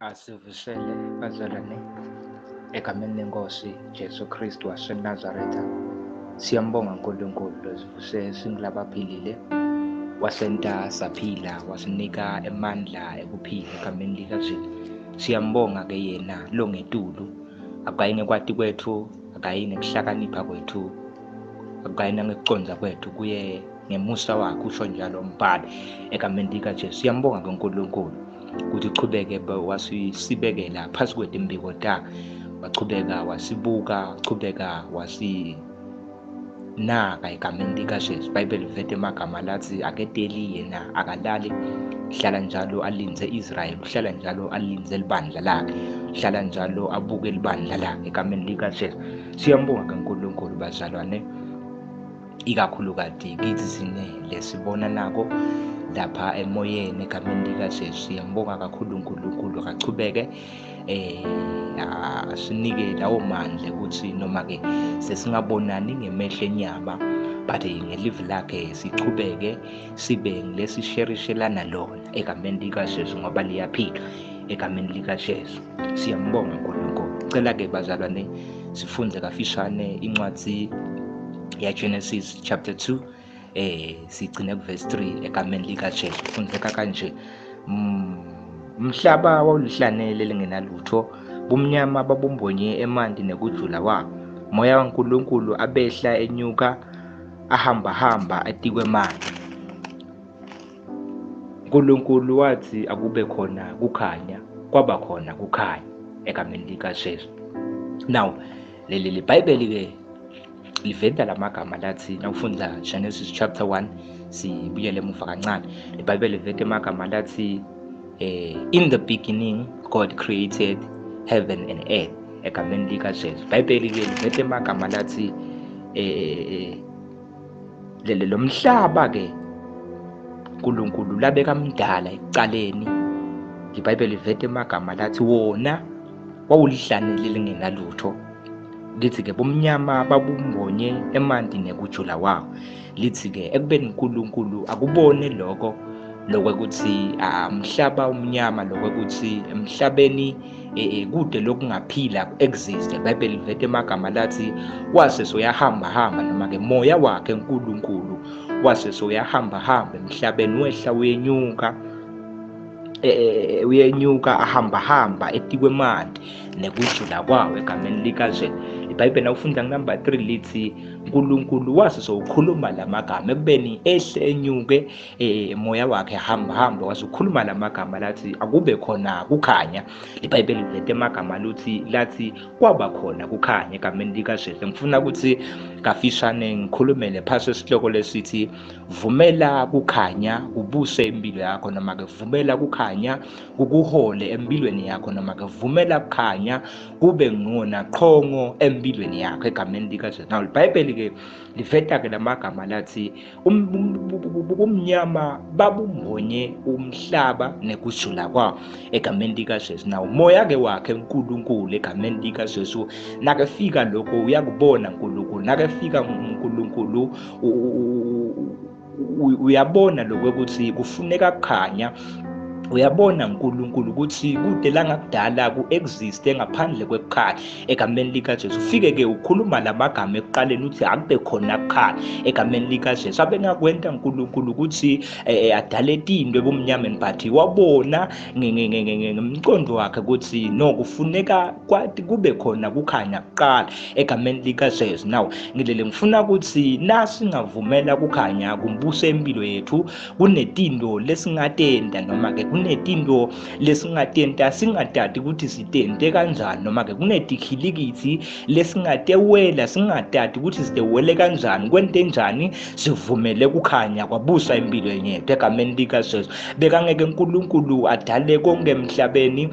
Asivusele bazalwane egameni lenkosi Jesu Kristu waseNazaretha. Siyambonga uNkulunkulu losivuse singilabaphilile, wasenta saphila, wasinika amandla ekuphila egameni likaJesu. Siyambonga ke yena longetulu, akayi ngekwati kwethu, akayi nekuhlakanipha kwethu, akayi nangekuconza kwethu, kuye ngemusa wakhe, usho njalo umbhali egameni likaJesu. Siyambonga ke uNkulunkulu ukuthi uchubeke wasibekela phasi kwetimbiko takhe, wachubeka wasibuka, wachubeka wasinaka egameni likaJesu. iBhayibheli livethe amagama lathi aketeli yena akalali, hlala njalo alinze Israyeli, uhlala njalo alinze libandla lakhe, hlala njalo abuke libandla lakhe egameni likaJesu. Siyambonga ke uNkulunkulu bazalwane, ikakhulukati kithi sine lesibona nako lapha emoyeni egameni likaJesu. Siyambonga kakhulu uNkulunkulu, akachubeke asinike lawo mandla ukuthi noma-ke sesingabonani ngemehlo enyama, but ngelivi lakhe sichubeke sibe ngilesisherishelana lona egameni likaJesu, ngoba liyaphila egameni likaJesu. Siyambonga uNkulunkulu. Cela-ke bazalwane sifunde kafishane incwadi yaGenesis chapter 2 sigcine kuverse 3 egameni likaJesu. Fundeka kanje: umhlaba wawuluhlanele lingenalutho, bumnyama babumbonye emanti nekujula wawo. Moya kaNkulunkulu abehla enyuka, ahamba atikwe manti. uNkulunkulu wathi akube khona kukhanya, kwaba khona kukhanya egameni likaJesu. Now leli Bhayibheli-ke liveda lamagama lathi, nawufunda Genesis chapter 1 sibuyele emuva kancane, iBhayibheli liveda amagama lathi in the beginning God created heaven and earth egameni likaJesu. iBhayibheli-ke liveda amagama lathi lo mhlaba-ke uNkulunkulu labeka mdala ekucaleni. iBhayibheli liveda amagama lathi wona wawulihlanele lingenalutho. Lithi-ke bomnyama babumbonye emanti nekujula wawo. Lithi-ke ekubeni uNkulunkulu akubone lokho lokwekuthi umhlaba umnyama, lokwekuthi emhlabeni kude lokungaphila ku-exist. iBhayibheli livede amagama lathi wase soyahamba noma-ke moya wakhe uNkulunkulu wase soyahamba emhlabeni, wehla uyenyuka ahamba etikwe manti nekujula kwawo egameni likaJesu. iBhayibheli nawufunda kunumber 3 lithi uNkulunkulu wase sowukhuluma lamagama ekubeni ehle enyuke, moya wakhe hamba wase ukhuluma lamagama lathi akube khona kukhanya. iBhayibheli livede amagama lathi kwaba khona kukhanya egameni likaJesu. Ngifuna ukuthi kafishane ngikhulumele phasi esihloko lesithi vumela kukhanya ubuse impilo yakho, noma-ke vumela kukhanya kukuhole empilweni yakho, noma-ke vumela kukhanya kube ngona qhongo empilweni yakho egameni likaJesu. Now iBhayibheli-ke liveda-ke lamagama lathi umnyama babumbonye umhlaba nekujula kwawo egameni likaJesu. Now umoya-ke wakhe uNkulunkulu egameni likaJesu nakefika lokho uyakubona uNkulunkulu, nakefika uNkulunkulu uyabona lokwekuthi kufuneka kukhanya. Uyabona uNkulunkulu ukuthi kude la ngakudala ku-existe ngaphandle kwekukhanya egameni likaJesu. Ufike-ke ukhuluma lamagama ekuqaleni uthi akube khona kukhanya egameni likaJesu. Abengakwenta uNkulunkulu ukuthi adale tinto ebumnyameni, but wabona ngemcondo wakhe ukuthi no, kufuneka kwathi kube khona kukhanya kuqala egameni likaJesu. Now ngifuna ukuthi nasingavumela kukhanya kumbuse impilo yethu, kunetinto lesingatenda, noma-ke kunetinto lesingatenta singatati ukuthi sitente kanjani, noma-ke kunetikhilikithi lesingatewela singatati ukuthi sitewele kanjani, kwente njani sivumele kukhanya kwabusa impilo yethu egameni likaJesu. Bekangeke uNkulunkulu adale konke emhlabeni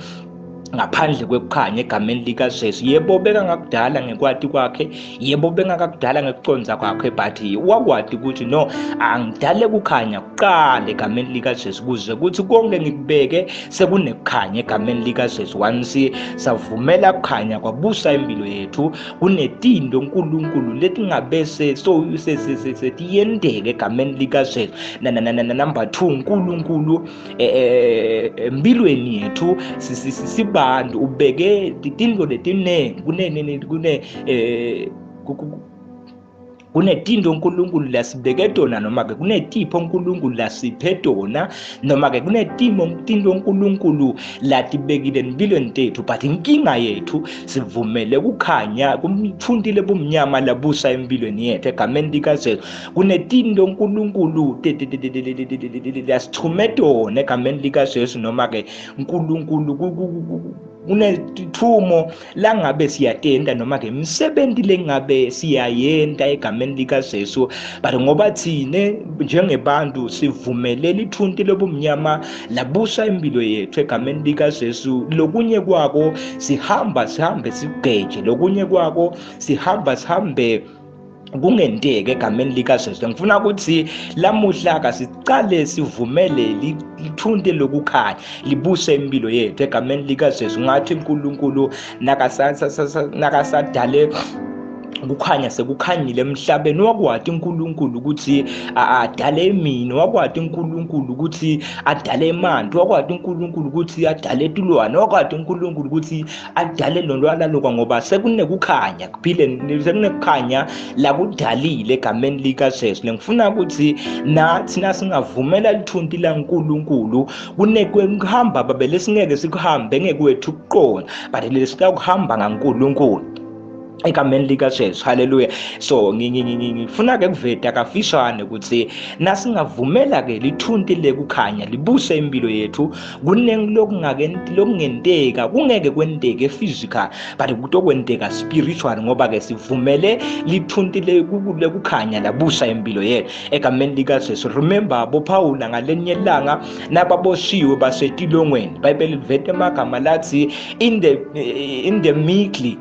ngaphandle kwekukhanya egameni likaJesu. Yebo bekangakudala ngekwati kwakhe, yebo bengakudala ngekuconza kwakhe, but wakwati ukuthi no, angidale kukhanya kuqala egameni likaJesu kuze kuthi konke ngikubeke sekunekukhanya egameni likaJesu. Once savumela kukhanya kwabusa impilo yethu, kunetindo uNkulunkulu letingabe setiyendeke egameni likaJesu. Number 2, uNkulunkulu empilweni yethu sibantu ubeke tinto letinengi kunetindo uNkulunkulu lasibeke tona, noma-ke kunetipho uNkulunkulu lasiphe tona, noma-ke kunetindo uNkulunkulu latibekile empilweni tethu. But inkinga yethu sivumele kukhanya kumthundile bumnyama labusa empilweni yethu egameni likaJesu. Kunetindo uNkulunkulu lasithume tona egameni likaJesu, noma-ke uNkulunkulu kunethumo langabe siyatenda, noma-ke imisebenzi lengabe siyayenda egameni likaJesu. But ngoba thine njengebantu sivumelela ithunti lobumnyama labusa impilo yethu egameni likaJesu, lokunye kwako sihambe sigeje, lokunye kwako sihambe kungenteke egameni likaJesu. Ngifuna ukuthi lamuhla kasicale sivumele lithunti lokukhanya libuse impilo yethu egameni likaJesu. Ngathi uNkulunkulu nakasadale kukhanya sekukhanyile emhlabeni, wakwati uNkulunkulu ukuthi adale imini, wakwati uNkulunkulu ukuthi adale emanti, wakwati uNkulunkulu ukuthi adale etulwane, wakwati uNkulunkulu ukuthi adale nolwalaloka, ngoba sekunekukhanya kuphile, sekunekukhanya lakudalile egameni likaJesu. Ngifuna ukuthi nathi singavumela lithunti laNkulunkulu kuhamba babe lesingeke sikuhambe ngekwethu ukuqonda, but lesikakuhamba ngaNkulunkulu egameni likaJesu. Haleluya. So ngifuna-ke kuveta kafishane ukuthi nasingavumela-ke lithunti lekukhanya libuse impilo yethu, lokungenteka kungeke kwenteke physical, but kutokwenteka spiritual, ngoba-ke sivumele lithunti lekukhanya labusa impilo yethu egameni likaJesu. Remember boPawula ngalenye ilanga nababoshiwe basetilongweni, iBhayibheli livete amagama lathi in the middle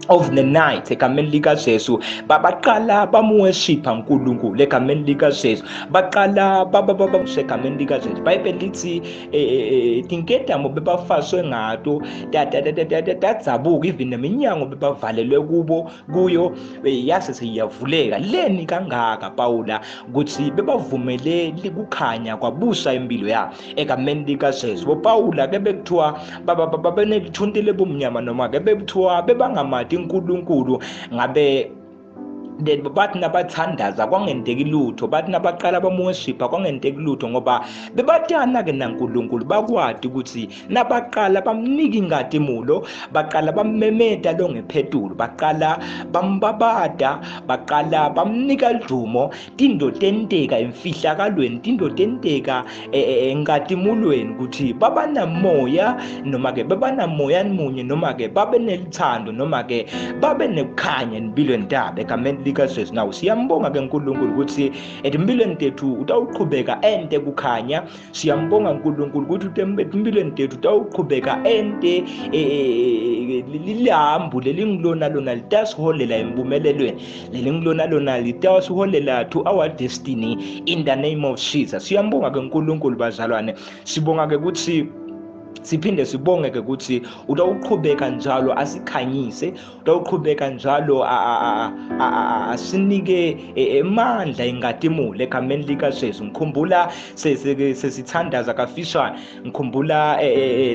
of the night egameni likaJesu baqala bamuworshipha uNkulunkulu egameni likaJesu, baqala egameni likaJesu. iBhayibheli lithi tinketamo bebafaswe ngato dadzabuka, even neminyango bebavalelwe kuyo yase seyavuleka. Leni kangaka Pawula ukuthi bebavumele likukhanya kwabusa impilo yabo egameni likaJesu. boPawula ke bekuthiwa babenelithunti lebumnyama, noma ke bekuthiwa bebangamati uNkulunkulu, ngabe bathi nabathandaza kwangenteki lutho, bathi nabaqala bamuworshipha kwangenteki lutho, ngoba bebatana-ke naNkulunkulu. Bakwati ukuthi nabaqala bamnika ingadimulo, baqala bammemeda longephetulu, baqala bambabada, baqala bamnika lidumo, tindo tenteka emfihlakalweni, tindo tenteka engadimulweni, ukuthi babanamoya, noma-ke babanamoya munye, noma-ke babe nelithando, noma-ke babe nekukhanya empilweni tabo egameni likaJesu. Now siyambonga-ke uNkulunkulu ukuthi empilweni tethu utawuqhubeka ente kukhanya. Siyambonga uNkulunkulu ukuthi empilweni tethu utawuqhubeka ente lihambu lelingilona lona litasiholela empumelelweni, lelingilona lona litasiholela to our destiny in the name of Jesus. Siyambonga-ke uNkulunkulu bazalwane, sibonga-ke ukuthi siphinde sibonge-ke ukuthi utawuqhubeka njalo asikhanyise, utawuqhubeka njalo asinike amandla ingadimulo egameni likaJesu. Ngikhumbula sesithandaza kafishane, ngikhumbula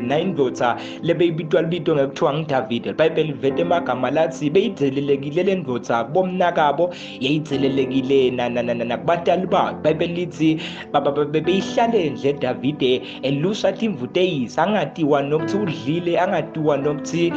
nayindoda lebeyibitwa libito ngekuthiwa nguDavide. iBhayibheli livete amagama lathi beyidzelelekile le ndoda bomnakabo, yayidzelelekile nakubatali bayo. iBhayibheli lithi beyihlale nje Davide elusa timvuteyisa, angatiwa nokuthi udlile, angatiwa nokuthi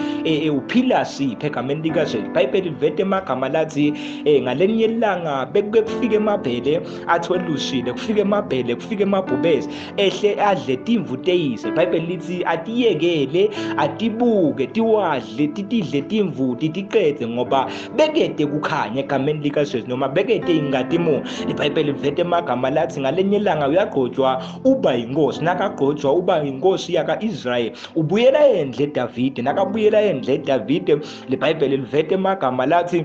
uphila siphe egameni likaJesu. iBhayibheli livete amagama lathi ngalenye ilanga bekufike emabhele atholusile, kufike emabhele, kufike emabhubesi ehle adle timvuteyise. iBhayibheli lithi atiyekele, atibuke, tiwadle, tidle timvuti, tiqede, ngoba bekede kukhanya egameni likaJesu, noma bekede ingadimulo. iBhayibheli livete amagama lathi ngalenye ilanga uyagqotshwa uba yinkosi, nakagqotshwa uba yinkosi yaka Israel ubuyela endle Davide. Nakabuyela endle Davide, leBhayibheli livete emagama lathi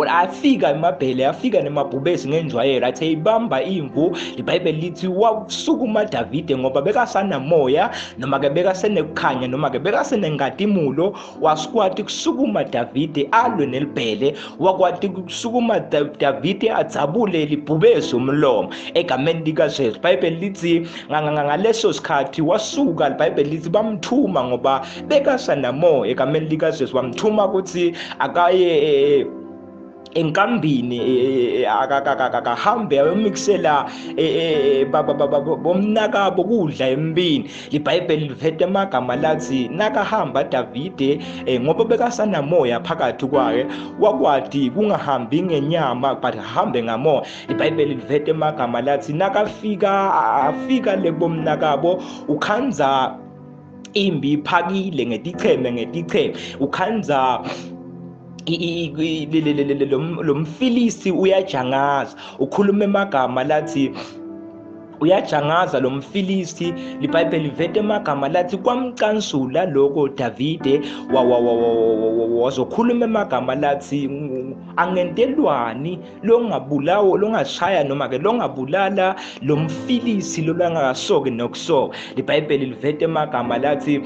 afika emabhele, afika nemabhubesi ngenjwayelo, athi eyibamba imvu. iBhayibheli lithi wasukuma Davide ngoba bekasanamoya, noma-ke bekasenekukhanya, noma-ke bekasenengadimulo. Wasikwati kusukuma Davide alwe nelibhele, wakwati kusukuma Davide adzabule libhubesi umlomo egameni likaJesu. iBhayibheli lithi ngaleso sikhathi wasuka, iBhayibheli lithi bamthuma ngoba bekasanamoya egameni likaJesu, bamthuma ukuthi akaye enkambini akahambe ayomixela bomnakabo kudla empini. iBhayibheli livete amagama lathi nakahamba Davide ngoba bekasanamoya phakathi kwakhe, wakwati kungahambi ngenyama but ahambe ngamoya. iBhayibheli livete amagama lathi afika lebomnakabo, ukhanza imbi iphakile ngeticheme, ukhanza lo mfilisti uyajangaza, ukhuluma emagama lathi uyajangaza lo mfilisti. iBhayibheli livete emagama lathi kwamcansula lokho Davide wazokhuluma emagama lathi angentelwani longabulawo, longashaya, noma-ke longabulala lo mfilisti lolangakasoke nokusoka. iBhayibheli livete emagama lathi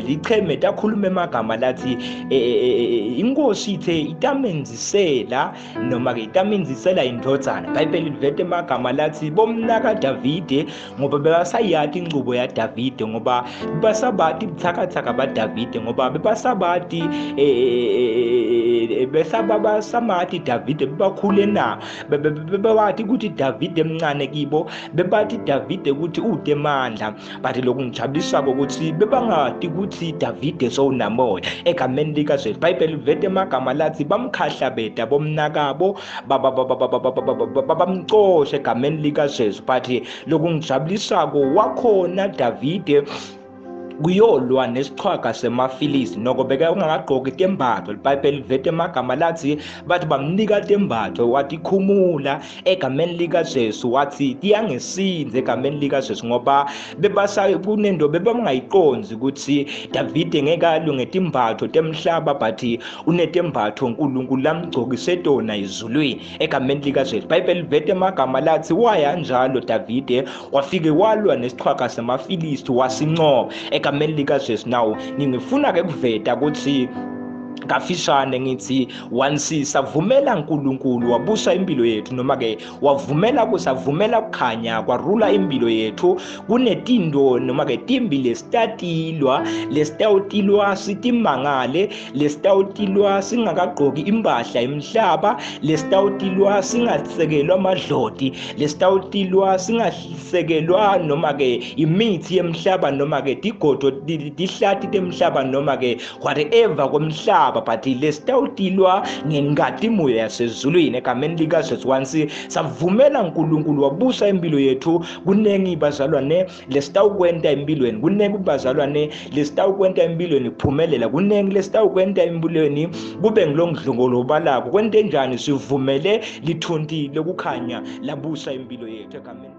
licheme takhuluma emagama lathi inkosi ithe itamenzisela, noma-ke itamenzisela indodana. iBhayibheli livete emagama lathi bomnaka Davide ngoba bebasayathi incubo ya Davide, ngoba bebasabathi buthakathaka baDavide, ngoba bebasabathi besababasamathi Davide bebakhule na, bebathi ukuthi Davide emncane kibo, bebathi Davide ukuthi ude mandla. But lokhu ngijabulisa ukuthi bebangadi ukuthi Davide sowunamoya egameni likaJesu. iBhayibheli livete emagama lathi bamkhahlabeda bomnakabo, bamcoshe egameni likaJesu. But lokhu ngijabulisako wakhona Davide kuyolwa nesichwaga semafilisti, noko beka ungakagqoki tembatho. iBhayibheli livete emagama lathi bathi bamnika tembatho, wathi khumula egameni likaJesu, wathi tiyangesinze egameni likaJesu, ngoba kunento bebangayiqonzi ukuthi Davide ngeke alunge timbatho temhlaba, but unetembatho uNkulunkulu lamgcokise tona ezulwini egameni likaJesu. iBhayibheli livete emagama lathi waya njalo Davide wafike walwa nesichwaga semafilisti wasincoba egameni likaJesu. Now ngifuna-ke kuveta ukuthi kafishane ngithi once savumela uNkulunkulu wabusa impilo yethu, noma-ke savumela kukhanya kwarula impilo yethu, kunetinto noma-ke timbi lesitawutilwa sitimangale, lesitawutilwa singakagqoki impahla emhlaba, lesitawutilwa singasekelwa amadloti, lesitawutilwa singasekelwa noma-ke imithi yemhlaba, noma-ke tigodo tihlati temhlaba, noma-ke whatever komhlaba, but lesitawutilwa ngenkatimo yasezulwini egameni likaJesu. Once savumela uNkulunkulu wabusa impilo yethu, kunengi bazalwane lesitawukwenta empilweni, kunengi bazalwane lesitawukwenta empilweni kuphumelela, kunengi lesitawukwenta empilweni kube ngilongidlongolobalako. Kwente njani? Sivumele lithontile kukhanya labusa impilo yethu egameni